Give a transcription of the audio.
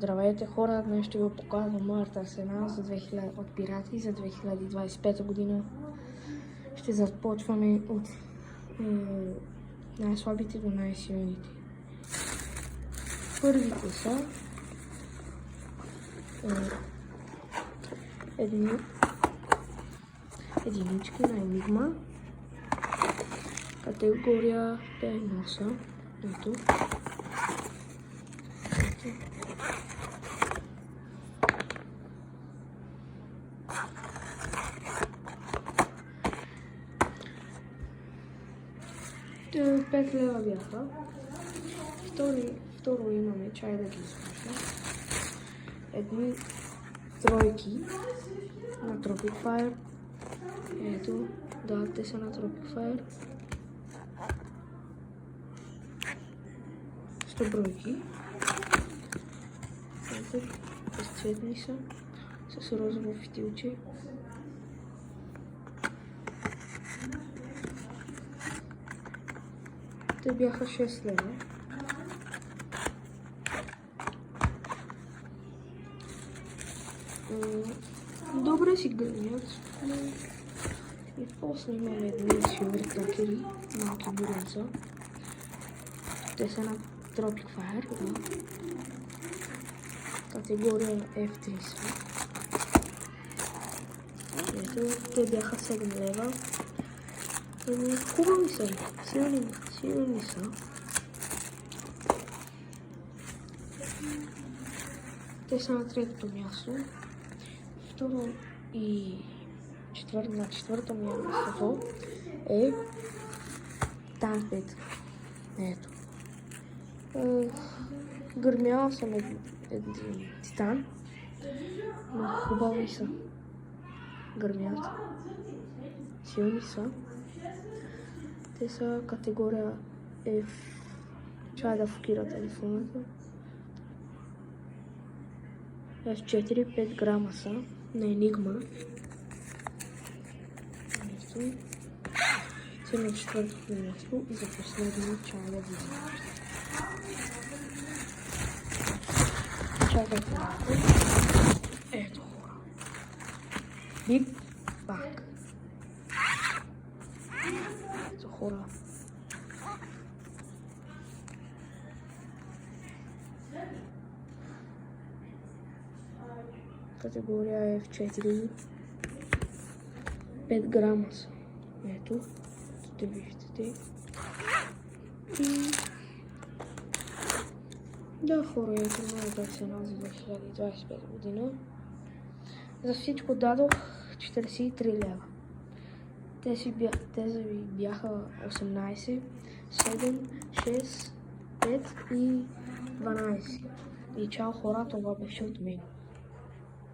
Здравейте хора, днес ще ви показвам моята арсенал от пирати за 2025 година. Ще започваме от най-слабите до най-силните. Първите са единички на Enigma, категория P1. Ето. Те 5 лева бяха. Второ имаме, чай да ги изслушам. Едни тройки на Tropic Fire. Ето, да, те са на Tropic Fire. 100 бройки. Ето, безцветни са, с розово фитилче. Те бяха 6 лева. Добре си гърмят. И после имаме едни силвер кракери, малки буренца. Те са на Tropic Fire, да. Категория F3 са. Ето, те бяха 7 лева. Хубави са, силни са. Те са на третото място. Второ и на четвърто място е Танпет. Ето. Гърмял съм един титан, но хубави са. Гърмят. Силни са. Те са категория F. Чай да фокира телефоната. F4, 5 грама са на Enigma. Те на четвъртото място и за последно чай да ви изглежда. Чакайте малко. Ето хора. Big Bang. Ето хора. Категория F4. 5 грама са. Ето. Тук виждате. И да, хора, ето моята арсенал за 2025 година. За всичко дадох 43 лева. Тези бяха 18, 7, 6, 5 и 12. И чао хора, това беше от мен.